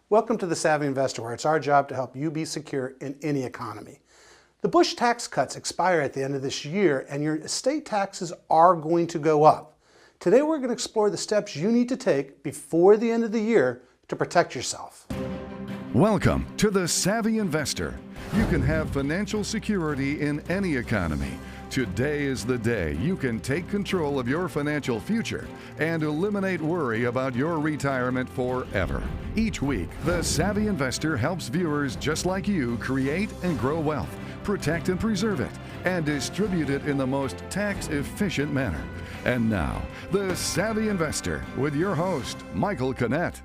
Welcome to the Savvy Investor, where it's our job to help you be secure in any economy. The Bush tax cuts expire at the end of this year, and your estate taxes are going to go up. Today we're going to explore the steps you need to take before the end of the year to protect yourself. Welcome to the Savvy Investor. You can have financial security in any economy. Today is the day you can take control of your financial future and eliminate worry about your retirement forever. Each week, the Savvy Investor helps viewers just like you create and grow wealth, protect and preserve it, and distribute it in the most tax-efficient manner. And now, the Savvy Investor with your host, Michael Canet.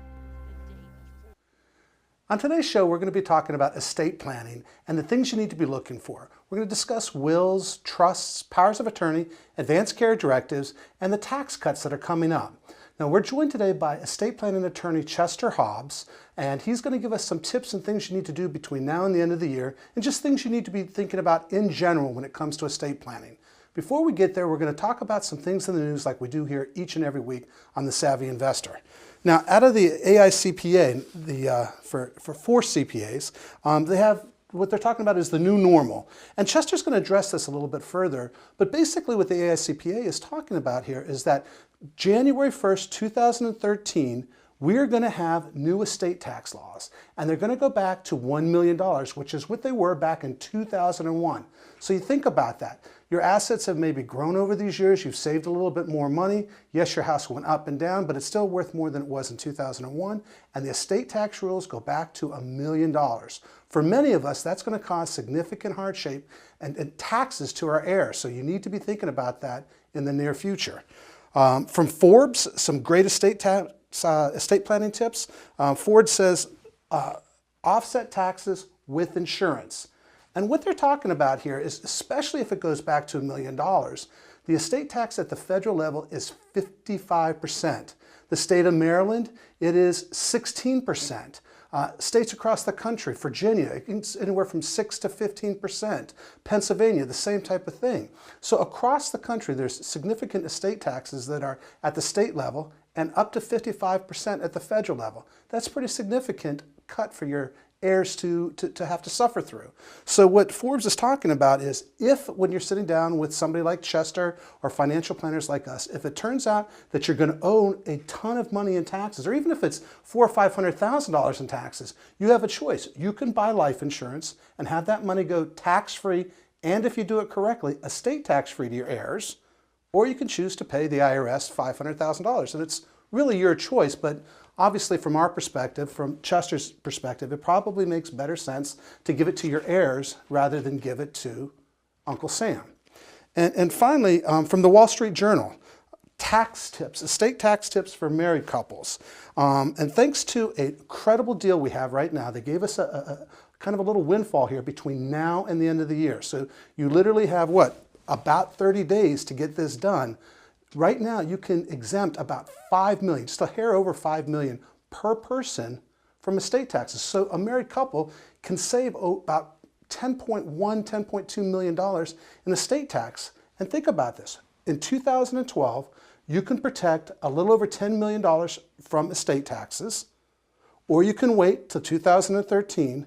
On today's show, we're going to be talking about estate planning and the things you need to be looking for. We're going to discuss wills, trusts, powers of attorney, advanced care directives, and the tax cuts that are coming up. Now, we're joined today by estate planning attorney Chester Hobbs, and he's going to give us some tips and things you need to do between now and the end of the year, and just things you need to be thinking about in general when it comes to estate planning. Before we get there, we're going to talk about some things in the news like we do here each and every week on the Savvy Investor. Now, out of the AICPA, for 4 CPAs, they have what they're talking about is the new normal. And Chester's going to address this a little bit further, but basically what the AICPA is talking about here is that January 1st, 2013, we're going to have new estate tax laws, and they're going to go back to $1 million, which is what they were back in 2001. So you think about that. Your assets have maybe grown over these years. You've saved a little bit more money. Yes, your house went up and down, but it's still worth more than it was in 2001. And the estate tax rules go back to $1 million. For many of us, that's going to cause significant hardship and taxes to our heirs. So you need to be thinking about that in the near future. From Forbes, some great estate planning tips. Forbes says offset taxes with insurance. And what they're talking about here is, especially if it goes back to $1 million, the estate tax at the federal level is 55%. The state of Maryland, it is 16%. States across the country, Virginia, it's anywhere from 6 to 15%. Pennsylvania, the same type of thing. So across the country, there's significant estate taxes that are at the state level and up to 55% at the federal level. That's a pretty significant cut for your heirs to have to suffer through. So what Forbes is talking about is if when you're sitting down with somebody like Chester or financial planners like us, if it turns out that you're going to owe a ton of money in taxes, or even if it's $400,000 or $500,000 in taxes, you have a choice. You can buy life insurance and have that money go tax-free, and if you do it correctly, estate tax-free to your heirs, or you can choose to pay the IRS $500,000. And it's really your choice, but obviously from our perspective, from Chester's perspective, it probably makes better sense to give it to your heirs rather than give it to Uncle Sam. And finally, from the Wall Street Journal, tax tips, estate tax tips for married couples. And thanks to an incredible deal we have right now, they gave us a kind of a little windfall here between now and the end of the year. So you literally have what? About 30 days to get this done. Right now, you can exempt about $5 million, just a hair over $5 million per person from estate taxes. So a married couple can save about $10.1, $10.2 million in estate tax. And think about this. In 2012, you can protect a little over $10 million from estate taxes, or you can wait till 2013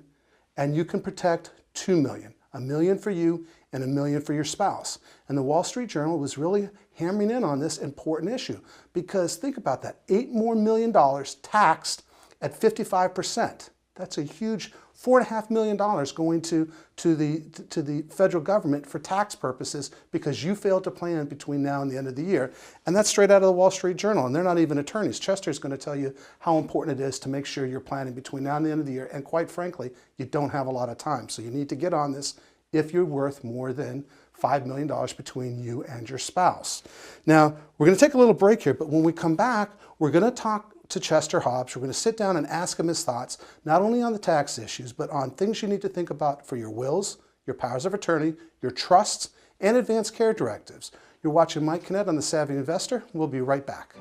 and you can protect $2 million. $1 million for you and $1 million for your spouse. And the Wall Street Journal was really hammering in on this important issue because think about that, $8 million more taxed at 55%. That's a huge $4.5 million going to the federal government for tax purposes because you failed to plan between now and the end of the year. And that's straight out of the Wall Street Journal, and they're not even attorneys. Chester's going to tell you how important it is to make sure you're planning between now and the end of the year, and quite frankly, you don't have a lot of time. So you need to get on this if you're worth more than $5 million between you and your spouse. Now, we're going to take a little break here, but when we come back, we're going to talk to Chester Hobbs. We're going to sit down and ask him his thoughts, not only on the tax issues, but on things you need to think about for your wills, your powers of attorney, your trusts, and advanced care directives. You're watching Mike Canet on The Savvy Investor. We'll be right back.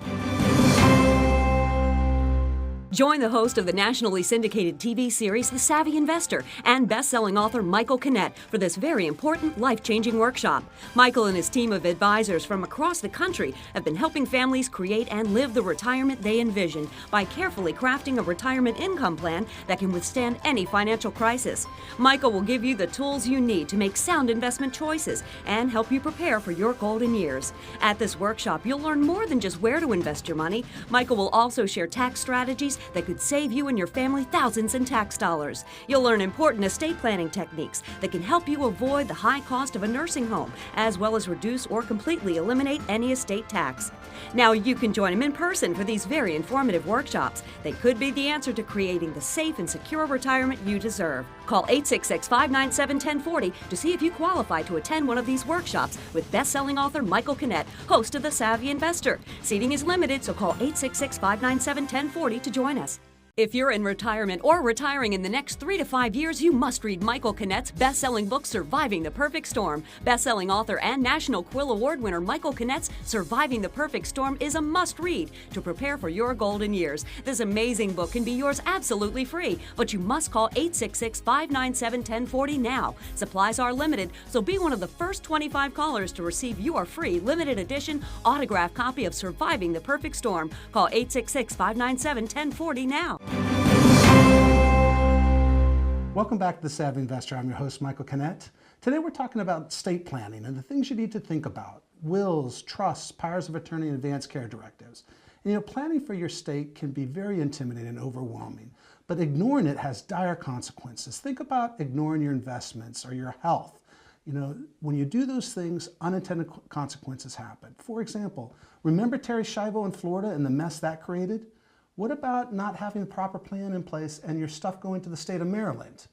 Join the host of the nationally syndicated TV series The Savvy Investor and best-selling author Michael Canet for this very important life-changing workshop. Michael and his team of advisors from across the country have been helping families create and live the retirement they envisioned by carefully crafting a retirement income plan that can withstand any financial crisis. Michael will give you the tools you need to make sound investment choices and help you prepare for your golden years. At this workshop, you'll learn more than just where to invest your money. Michael will also share tax strategies that could save you and your family thousands in tax dollars. You'll learn important estate planning techniques that can help you avoid the high cost of a nursing home, as well as reduce or completely eliminate any estate tax. Now you can join him in person for these very informative workshops. They could be the answer to creating the safe and secure retirement you deserve. Call 866-597-1040 to see if you qualify to attend one of these workshops with best-selling author Michael Canet, host of The Savvy Investor. Seating is limited, so call 866-597-1040 to join us. If you're in retirement or retiring in the next 3 to 5 years, you must read Michael Canet's best-selling book, Surviving the Perfect Storm. Best-selling author and National Quill Award winner Michael Canet's Surviving the Perfect Storm is a must-read to prepare for your golden years. This amazing book can be yours absolutely free, but you must call 866-597-1040 now. Supplies are limited, so be one of the first 25 callers to receive your free limited edition autographed copy of Surviving the Perfect Storm. Call 866-597-1040 now. Welcome back to The Savvy Investor. I'm your host, Michael Canet. Today we're talking about estate planning and the things you need to think about: wills, trusts, powers of attorney, and advanced care directives. And, planning for your estate can be very intimidating and overwhelming, but ignoring it has dire consequences. Think about ignoring your investments or your health. When you do those things, unintended consequences happen. For example, remember Terry Schiavo in Florida and the mess that created? What about not having a proper plan in place and your stuff going to the state of Maryland?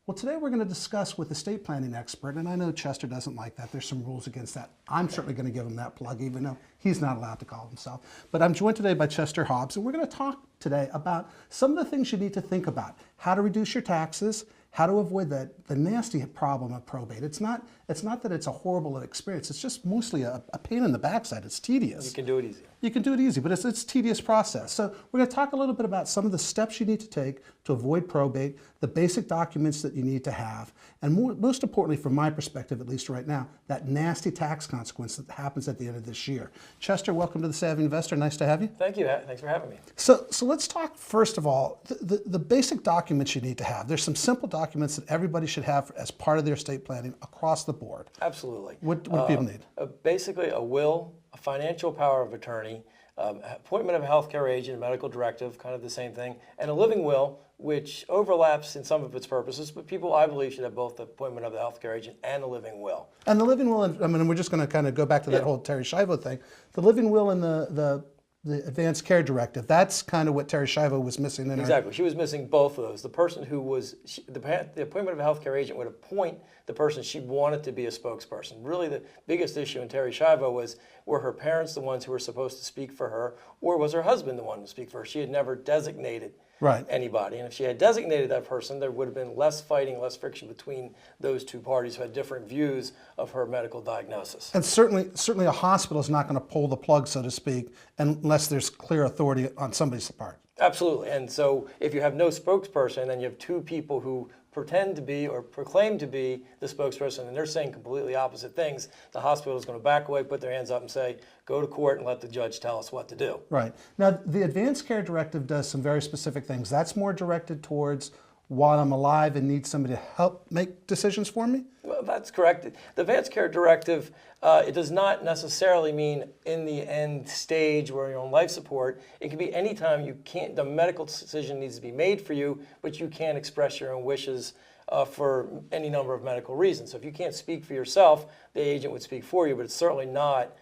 Well, today we're going to discuss with a estate planning expert, and I know Chester doesn't like that. There's some rules against that. I'm certainly going to give him that plug, even though he's not allowed to call himself. But I'm joined today by Chester Hobbs, and we're going to talk today about some of the things you need to think about: how to reduce your taxes, how to avoid the nasty problem of probate. It's not that it's a horrible experience. It's just mostly a pain in the backside. It's tedious. You can do it easy. You can do it easy, but it's a tedious process. So we're going to talk a little bit about some of the steps you need to take to avoid probate, the basic documents that you need to have, and most importantly, from my perspective, at least right now, that nasty tax consequence that happens at the end of this year. Chester, welcome to The Savvy Investor. Nice to have you. Thank you. Thanks for having me. So let's talk first of all, the basic documents you need to have. There's some simple documents that everybody should have as part of their estate planning across the board. Absolutely. What do people need? Basically, a will, a financial power of attorney, appointment of a healthcare agent, medical directive, kind of the same thing, and a living will, which overlaps in some of its purposes, but people, I believe, should have both the appointment of the healthcare agent and a living will. And the living will, we're just going to kind of go back to that whole Terry Schiavo thing. The living will and the advanced care directive, that's kind of what Terry Schiavo was missing in Exactly. She was missing both of those. The person who was, the appointment of a healthcare agent would appoint the person she wanted to be a spokesperson. Really the biggest issue in Terry Schiavo was, were her parents the ones who were supposed to speak for her, or was her husband the one to speak for her? She had never designated anybody. And if she had designated that person, there would have been less fighting, less friction between those two parties who had different views of her medical diagnosis. And certainly a hospital is not going to pull the plug, so to speak, unless there's clear authority on somebody's part. Absolutely. And so if you have no spokesperson and you have two people who pretend to be or proclaim to be the spokesperson and they're saying completely opposite things, the hospital is going to back away, put their hands up and say, go to court and let the judge tell us what to do. Right. Now, the advanced care directive does some very specific things. That's more directed towards while I'm alive and need somebody to help make decisions for me? Well, that's correct. The advanced care directive, it does not necessarily mean in the end stage where you're on life support. It can be any time the medical decision needs to be made for you, but you can't express your own wishes for any number of medical reasons. So if you can't speak for yourself, the agent would speak for you, but it's certainly not,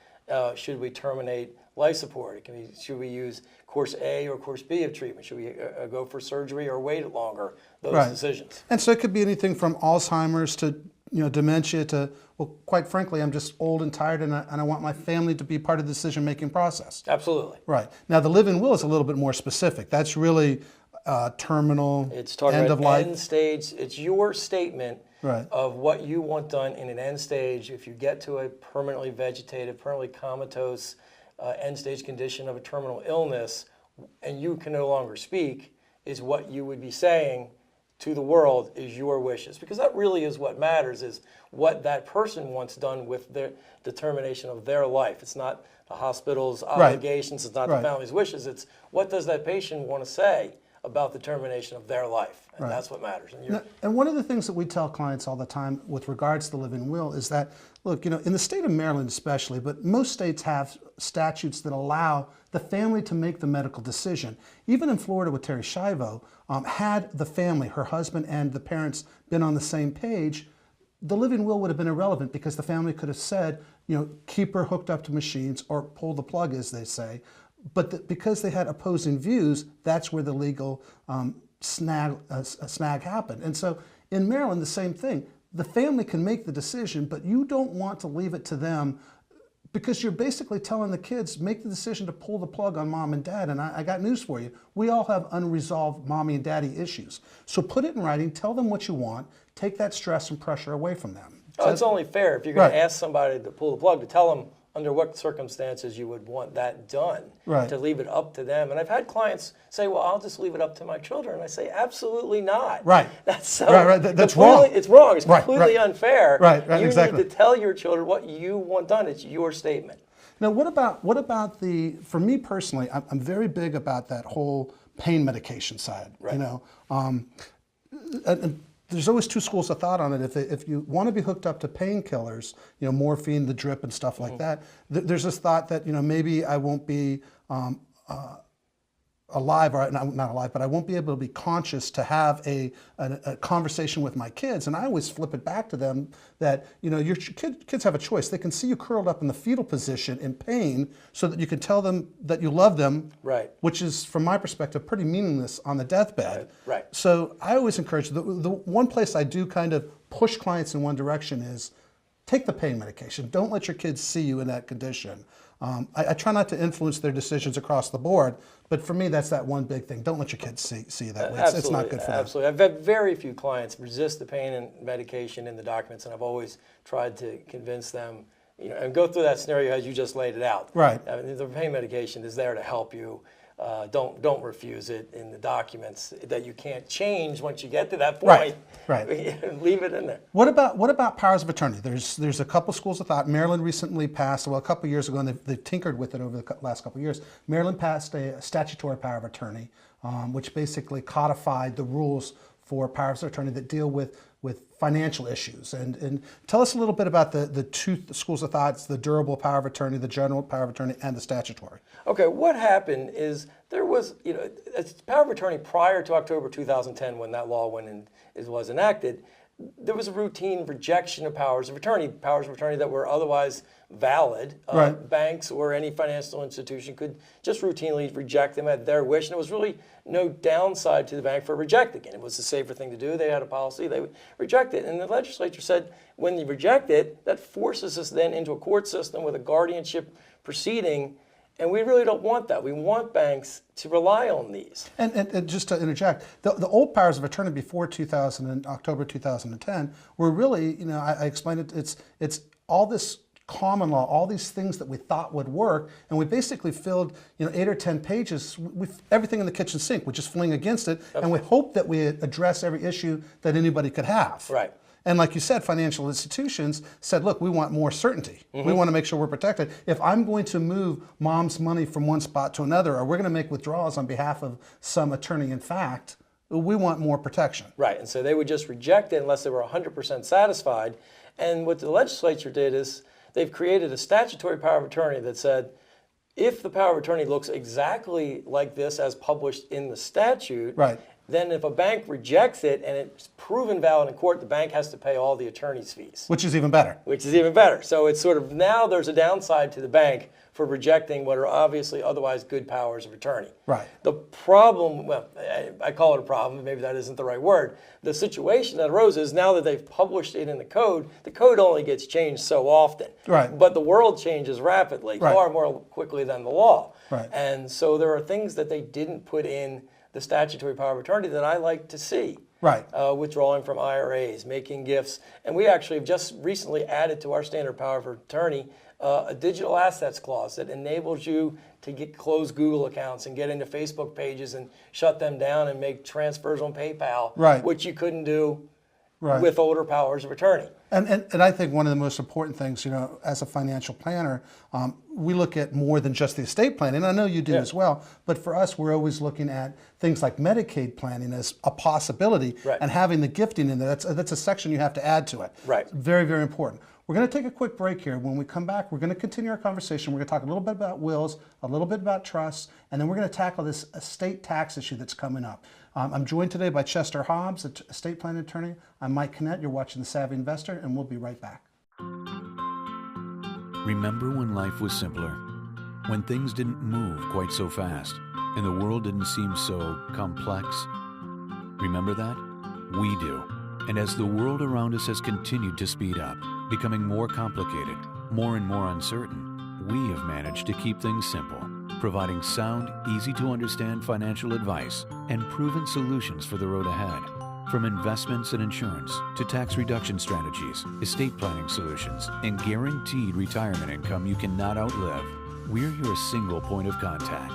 should we terminate life support? It can be, should we use course A or course B of treatment? Should we go for surgery or wait longer? Those decisions. And so it could be anything from Alzheimer's to dementia to, well, quite frankly, I'm just old and tired and I want my family to be part of the decision-making process. Absolutely. Right. Now, the live-in will is a little bit more specific. That's really terminal, it's talking end about of life. End stage. It's your statement of what you want done in an end stage. If you get to a permanently vegetative, permanently comatose, end stage condition of a terminal illness, and you can no longer speak, is what you would be saying to the world is your wishes. Because that really is what matters, is what that person wants done with their determination of their life. It's not the hospital's obligations, it's not the family's wishes, it's what does that patient want to say about the termination of their life, and that's what matters. And one of the things that we tell clients all the time with regards to the living will is that, look, in the state of Maryland especially, but most states have statutes that allow the family to make the medical decision. Even in Florida with Terry Schiavo, had the family, her husband and the parents, been on the same page, the living will would have been irrelevant because the family could have said, keep her hooked up to machines or pull the plug, as they say. But because they had opposing views, that's where the legal snag happened. And so in Maryland, the same thing. The family can make the decision, but you don't want to leave it to them because you're basically telling the kids, make the decision to pull the plug on mom and dad. And I got news for you. We all have unresolved mommy and daddy issues. So put it in writing, tell them what you want, take that stress and pressure away from them. It's only fair if you're going to ask somebody to pull the plug to tell them under what circumstances you would want that done, to leave it up to them. And I've had clients say, well, I'll just leave it up to my children. And I say, absolutely not. That's so That's wrong. It's wrong. It's completely unfair. You need to tell your children what you want done. It's your statement. Now, what about for me personally, I'm very big about that whole pain medication side. And there's always two schools of thought on it. If you want to be hooked up to painkillers, morphine, the drip and stuff like that, there's this thought that, maybe I won't be alive, or not alive, but I won't be able to be conscious to have a conversation with my kids. And I always flip it back to them that, your kids have a choice. They can see you curled up in the fetal position in pain so that you can tell them that you love them, which is, from my perspective, pretty meaningless on the deathbed. So I always encourage, the one place I do kind of push clients in one direction is take the pain medication. Don't let your kids see you in that condition. I try not to influence their decisions across the board, but for me, that's that one big thing. Don't let your kids see that way. It's not good for them. Absolutely. I've had very few clients resist the pain and medication in the documents, and I've always tried to convince them, and go through that scenario as you just laid it out. I mean, the pain medication is there to help you. Don't refuse it in the documents that you can't change once you get to that point. Leave it in there. What about powers of attorney? There's a couple schools of thought. Maryland recently passed, a couple of years ago, and they've tinkered with it over the last couple of years. Maryland passed a statutory power of attorney, which basically codified the rules for powers of attorney that deal with financial issues. And tell us a little bit about the two schools of thoughts, the durable power of attorney, the general power of attorney, and the statutory. Okay, what happened is there was, a power of attorney prior to October 2010, when that law was enacted. There was a routine rejection of powers of attorney that were otherwise valid. Banks or any financial institution could just routinely reject them at their wish, and there was really no downside to the bank for rejecting it. It was the safer thing to do. They had a policy, they would reject it. And the legislature said, when you reject it, that forces us then into a court system with a guardianship proceeding, and we really don't want that. We want banks to rely on these. And just to interject, the old powers of attorney before October 2010 were really, I explained it, it's all this common law, all these things that we thought would work, and we basically filled 8 or 10 pages with everything in the kitchen sink. We just fling against it, and we hope that we address every issue that anybody could have. And like you said, financial institutions said, look, we want more certainty. We want to make sure we're protected. If I'm going to move mom's money from one spot to another, or we're going to make withdrawals on behalf of some attorney in fact, we want more protection. And so they would just reject it unless they were 100% satisfied. And what the legislature did is they've created a statutory power of attorney that said, if the power of attorney looks exactly like this as published in the statute, then if a bank rejects it and it's proven valid in court, the bank has to pay all the attorney's fees. Which is even better. So it's sort of, now there's a downside to the bank for rejecting what are obviously otherwise good powers of attorney. The problem, well, I call it a problem, maybe that isn't the right word. The situation that arose is now that they've published it in the code only gets changed so often. But the world changes rapidly, far more quickly than the law. And so there are things that they didn't put in the statutory power of attorney that I like to see. Withdrawing from IRAs, making gifts. And we actually have just recently added to our standard power of attorney a digital assets clause that enables you to close Google accounts and get into Facebook pages and shut them down and make transfers on PayPal, Right. which you couldn't do Right. with older powers of attorney. And I think one of the most important things, as a financial planner, we look at more than just the estate planning. I know you do as well, but for us, we're always looking at things like Medicaid planning as a possibility, and having the gifting in there. That's a section you have to add to it. Right. Very, very important. We're going to take a quick break here. When we come back, we're going to continue our conversation. We're going to talk a little bit about wills, a little bit about trusts, and then we're going to tackle this estate tax issue that's coming up. I'm joined today by Chester Hobbs, an estate planning attorney. I'm Mike Canet. You're watching The Savvy Investor, and we'll be right back. Remember when life was simpler? When things didn't move quite so fast, and the world didn't seem so complex? Remember that? We do. And as the world around us has continued to speed up, becoming more complicated, more and more uncertain, we have managed to keep things simple, providing sound, easy-to-understand financial advice and proven solutions for the road ahead. From investments and insurance to tax reduction strategies, estate planning solutions, and guaranteed retirement income you cannot outlive, we're your single point of contact.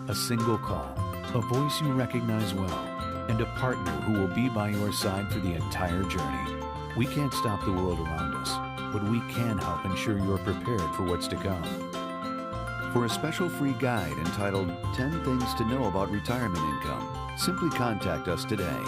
A single call, a voice you recognize well, and a partner who will be by your side for the entire journey. We can't stop the world around us, but we can help ensure you're prepared for what's to come. For a special free guide entitled 10 Things to Know About Retirement Income, simply contact us today.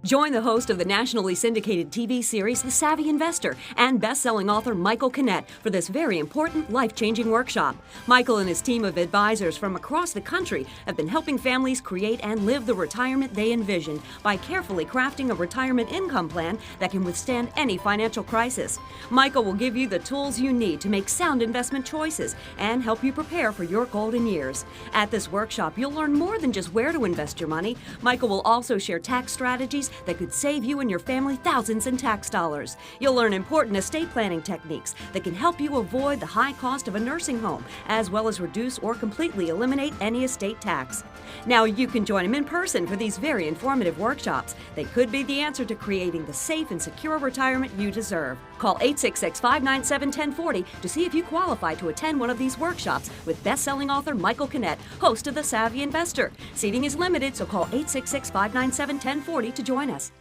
Join the host of the nationally syndicated TV series The Savvy Investor and best-selling author Michael Canet for this very important, life-changing workshop. Michael and his team of advisors from across the country have been helping families create and live the retirement they envision by carefully crafting a retirement income plan that can withstand any financial crisis. Michael will give you the tools you need to make sound investment choices and help you prepare for your golden years. At this workshop, you'll learn more than just where to invest your money. Michael will also share tax strategies that could save you and your family thousands in tax dollars. You'll learn important estate planning techniques that can help you avoid the high cost of a nursing home, as well as reduce or completely eliminate any estate tax. Now you can join him in person for these very informative workshops. They could be the answer to creating the safe and secure retirement you deserve. Call 866-597-1040 to see if you qualify to attend one of these workshops with best-selling author Michael Canet, host of The Savvy Investor. Seating is limited, so call 866-597-1040 to join us.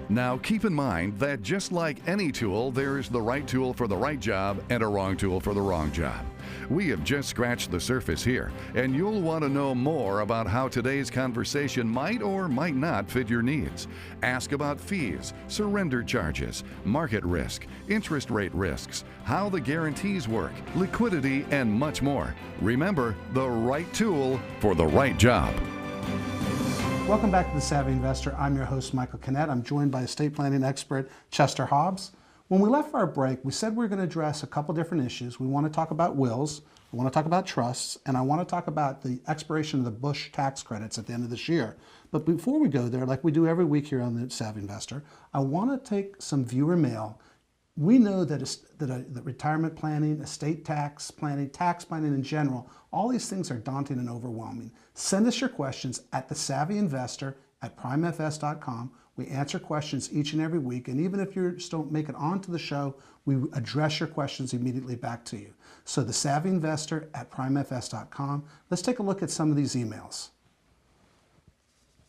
Now keep in mind that just like any tool, there is the right tool for the right job and a wrong tool for the wrong job. We have just scratched the surface here, and you'll want to know more about how today's conversation might or might not fit your needs. Ask about fees, surrender charges, market risk, interest rate risks, how the guarantees work, liquidity, and much more. Remember, the right tool for the right job. Welcome back to The Savvy Investor. I'm your host, Michael Canet. I'm joined by estate planning expert Chester Hobbs. When we left for our break, we said we were going to address a couple different issues. We want to talk about wills, we want to talk about trusts, and I want to talk about the expiration of the Bush tax credits at the end of this year. But before we go there, like we do every week here on The Savvy Investor, I want to take some viewer mail. We know that retirement planning, estate tax planning in general, all these things are daunting and overwhelming. Send us your questions at thesavvyinvestor@primefs.com. We answer questions each and every week, and even if you just don't make it onto the show, we address your questions immediately back to you. So thesavvyinvestor@primefs.com. Let's take a look at some of these emails.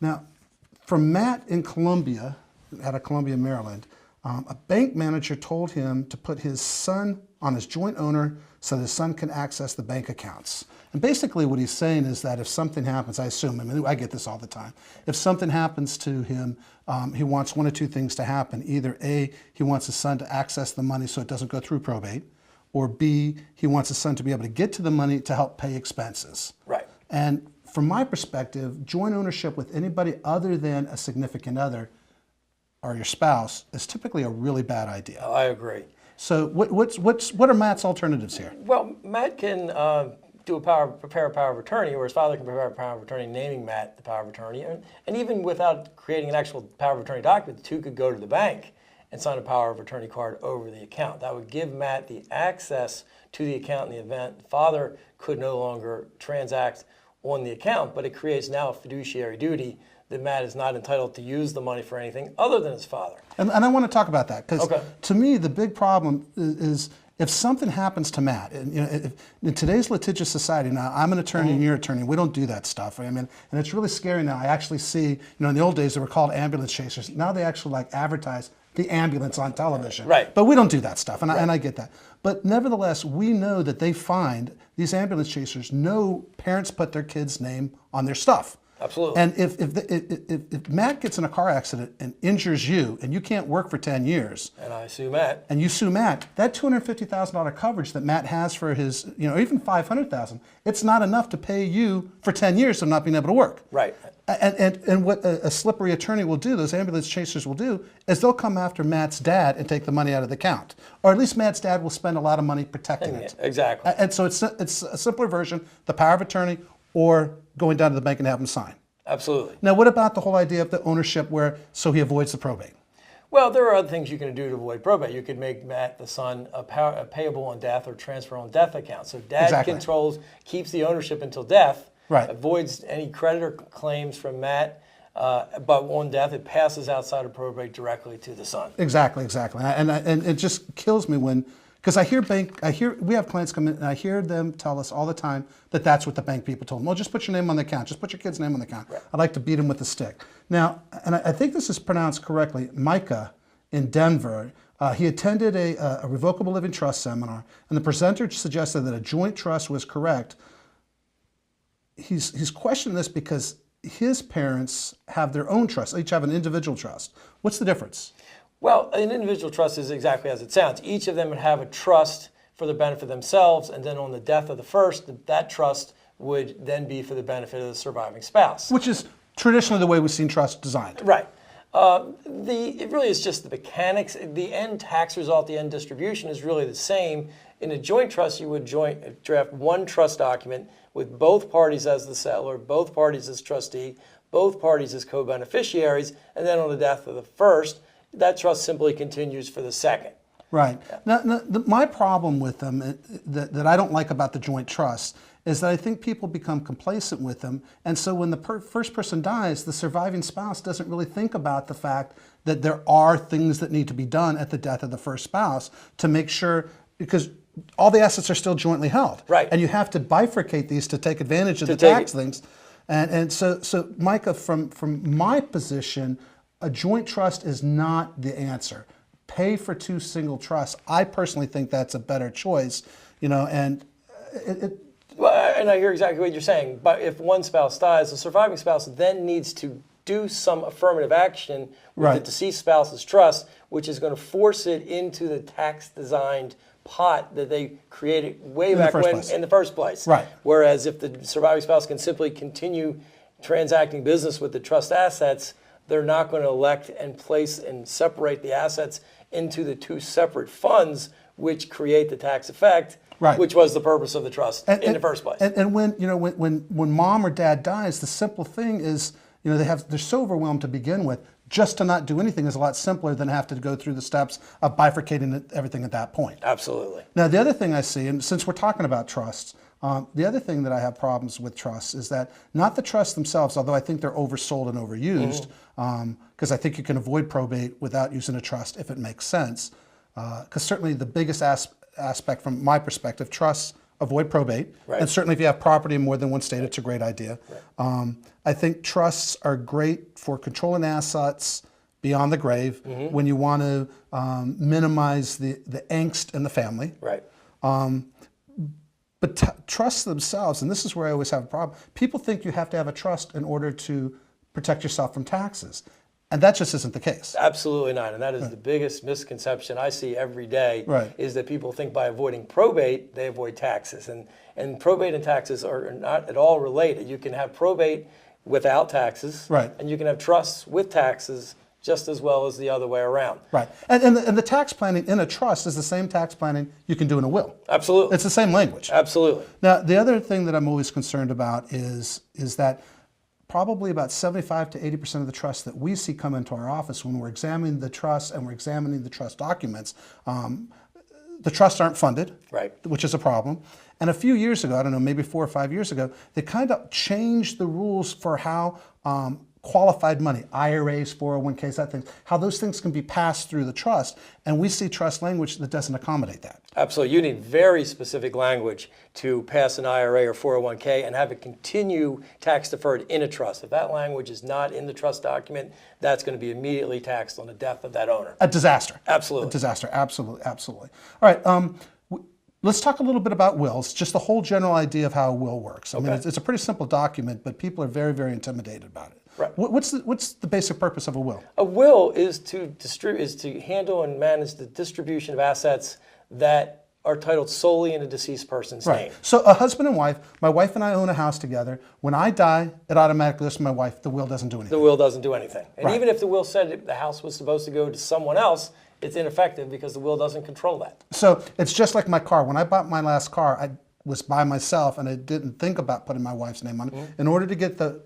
Now, from Matt in Columbia, out of Columbia, Maryland, a bank manager told him to put his son on his joint owner so his son can access the bank accounts. And basically what he's saying is that if something happens, I assume, I mean, I get this all the time, if something happens to him, he wants one of two things to happen. Either A, he wants his son to access the money so it doesn't go through probate, or B, he wants his son to be able to get to the money to help pay expenses. Right. And from my perspective, joint ownership with anybody other than a significant other or your spouse is typically a really bad idea. I agree. So what are Matt's alternatives here? Well, Matt can prepare a power of attorney, or his father can prepare a power of attorney naming Matt the power of attorney. And even without creating an actual power of attorney document, the two could go to the bank and sign a power of attorney card over the account. That would give Matt the access to the account in the event the father could no longer transact on the account, but it creates now a fiduciary duty that Matt is not entitled to use the money for anything other than his father. And I want to talk about that because Okay. to me the big problem is if something happens to Matt, and if, in today's litigious society, now I'm an attorney and you're an attorney, we don't do that stuff. I mean, and it's really scary now. I actually see, in the old days they were called ambulance chasers. Now they actually like advertise the ambulance on television. Right. But we don't do that stuff, and I get that. But nevertheless, we know that they find, these ambulance chasers know parents put their kid's name on their stuff. Absolutely. And if Matt ggets in a car accident and injures you, and you can't work for 10 years, And I sue Matt. and you sue Matt, that $250,000 coverage that Matt has for his, even $500,000, it's not enough to pay you for 10 years of not being able to work. Right. And what a slippery attorney will do, those ambulance chasers will do, is they'll come after Matt's dad and take the money out of the account. Or at least Matt's dad will spend a lot of money protecting it. Exactly. And so it's a simpler version, the power of attorney, or going down to the bank and have him sign. Absolutely. Now, what about the whole idea of the ownership so he avoids the probate? Well, there are other things you can do to avoid probate. You could make Matt, the son, a payable on death or transfer on death account. So dad Exactly. keeps the ownership until death, Right. avoids any creditor claims from Matt, but on death it passes outside of probate directly to the son. Exactly. And it just kills me because we have clients come in and I hear them tell us all the time that that's what the bank people told them. Well, just put your name on the account. Just put your kid's name on the account. Right. I'd like to beat him with a stick. Now, and I think this is pronounced correctly, Micah in Denver, he attended a revocable living trust seminar, and the presenter suggested that a joint trust was correct. He's questioning this because his parents have their own trust. They each have an individual trust. What's the difference? Well, an individual trust is exactly as it sounds. Each of them would have a trust for the benefit of themselves, and then on the death of the first, that trust would then be for the benefit of the surviving spouse. Which is traditionally the way we've seen trust designed. Right. It really is just the mechanics. The end tax result, the end distribution is really the same. In a joint trust, you would draft one trust document with both parties as the settlor, both parties as trustee, both parties as co-beneficiaries, and then on the death of the first, that trust simply continues for the second. Right. Now, my problem with them that I don't like about the joint trust is that I think people become complacent with them. And so when the first person dies, the surviving spouse doesn't really think about the fact that there are things that need to be done at the death of the first spouse to make sure, because all the assets are still jointly held. Right. And you have to bifurcate these to take advantage of the tax things. And so Micah, from my position, a joint trust is not the answer. Pay for two single trusts. I personally think that's a better choice, and Well, and I hear exactly what you're saying. But if one spouse dies, the surviving spouse then needs to do some affirmative action with Right. the deceased spouse's trust, which is going to force it into the tax-designed pot that they created way back when in the first place. Right. Whereas if the surviving spouse can simply continue transacting business with the trust assets, they're not going to elect and place and separate the assets into the two separate funds, which create the tax effect, Right. which was the purpose of the trust in the first place. And when mom or dad dies, the simple thing is, they're so overwhelmed to begin with. Just to not do anything is a lot simpler than have to go through the steps of bifurcating everything at that point. Absolutely. Now, the other thing I see, and since we're talking about trusts, the other thing that I have problems with trusts is that not the trusts themselves, although I think they're oversold and overused, because I think you can avoid probate without using a trust if it makes sense. Because certainly the biggest aspect from my perspective, trusts avoid probate. Right. And certainly if you have property in more than one state, it's a great idea. Right. I think trusts are great for controlling assets beyond the grave when you want to minimize the angst in the family. Right. But trusts themselves, and this is where I always have a problem, people think you have to have a trust in order to protect yourself from taxes. And that just isn't the case. Absolutely not. And that is the biggest misconception I see every day, Right. is that people think by avoiding probate, they avoid taxes. And probate and taxes are not at all related. You can have probate without taxes, Right. and you can have trusts with taxes just as well as the other way around. Right. And the tax planning in a trust is the same tax planning you can do in a will. Absolutely. It's the same language. Absolutely. Now, the other thing that I'm always concerned about is that probably about 75 to 80% of the trusts that we see come into our office when we're examining the trust and we're examining the trust documents, the trusts aren't funded, Right. which is a problem. And a few years ago, I don't know, maybe 4 or 5 years ago, they kind of changed the rules for how qualified money, IRAs, 401ks, that thing, how those things can be passed through the trust, and we see trust language that doesn't accommodate that. Absolutely. You need very specific language to pass an IRA or 401k and have it continue tax deferred in a trust. If that language is not in the trust document, that's going to be immediately taxed on the death of that owner. A disaster. Absolutely. A disaster. Absolutely. Absolutely. All right. Let's talk a little bit about wills, just the whole general idea of how a will works. I mean, it's a pretty simple document, but people are very, very intimidated about it. Right. What's the basic purpose of a will? A will is to handle and manage the distribution of assets that are titled solely in a deceased person's name. So a husband and wife, my wife and I own a house together. When I die, it automatically goes to my wife. The will doesn't do anything. The will doesn't do anything. And even if the will said the house was supposed to go to someone else, it's ineffective because the will doesn't control that. So it's just like my car. When I bought my last car, I was by myself and I didn't think about putting my wife's name on it. In order to get the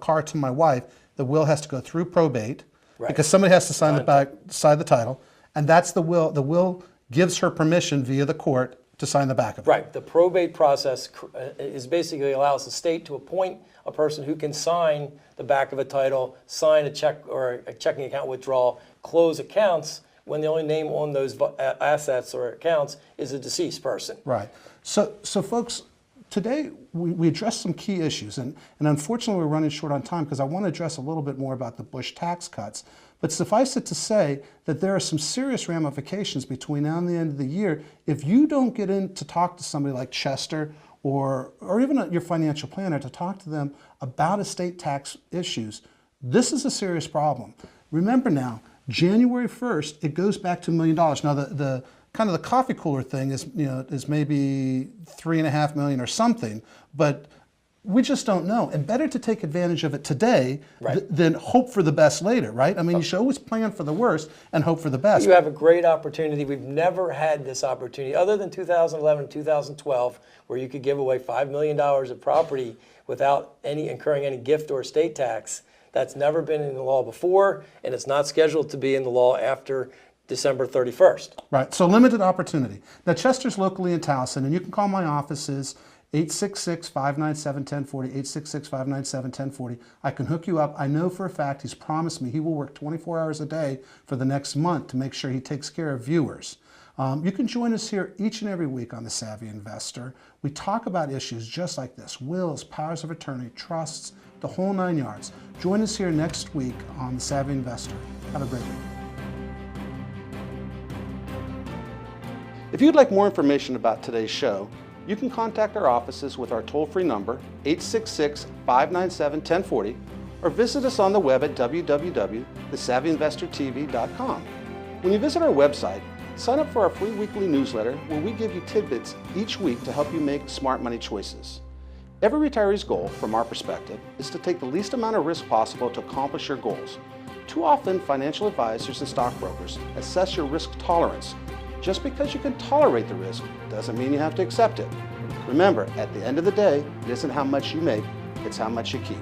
car to my wife, the will has to go through probate because somebody has to sign the title, and that's the will. The will gives her permission via the court to sign the back of it. Right. The probate process is basically allows the state to appoint a person who can sign the back of a title, sign a check or a checking account withdrawal, close accounts when the only name on those assets or accounts is a deceased person. Right. So folks, today we addressed some key issues, and unfortunately we're running short on time because I want to address a little bit more about the Bush tax cuts. But suffice it to say that there are some serious ramifications between now and the end of the year if you don't get in to talk to somebody like Chester or even your financial planner to talk to them about estate tax issues. This is a serious problem. Remember now, January 1st, it goes back to $1 million. Now the kind of the coffee cooler thing is maybe $3.5 million or something, but we just don't know. And better to take advantage of it today than hope for the best later, right? I mean, you should always plan for the worst and hope for the best. You have a great opportunity. We've never had this opportunity other than 2011 and 2012, where you could give away $5 million of property without incurring any gift or estate tax. That's never been in the law before, and it's not scheduled to be in the law after December 31st. Right, so limited opportunity. Now, Chester's locally in Towson, and you can call my offices, 866-597-1040, 866-597-1040. I can hook you up. I know for a fact he's promised me he will work 24 hours a day for the next month to make sure he takes care of viewers. You can join us here each and every week on The Savvy Investor. We talk about issues just like this: wills, powers of attorney, trusts, the whole 9 yards. Join us here next week on The Savvy Investor. Have a great week. If you'd like more information about today's show, you can contact our offices with our toll-free number, 866-597-1040, or visit us on the web at www.thesavvyinvestortv.com. When you visit our website, sign up for our free weekly newsletter where we give you tidbits each week to help you make smart money choices. Every retiree's goal, from our perspective, is to take the least amount of risk possible to accomplish your goals. Too often, financial advisors and stockbrokers assess your risk tolerance. Just because you can tolerate the risk doesn't mean you have to accept it. Remember, at the end of the day, it isn't how much you make, it's how much you keep.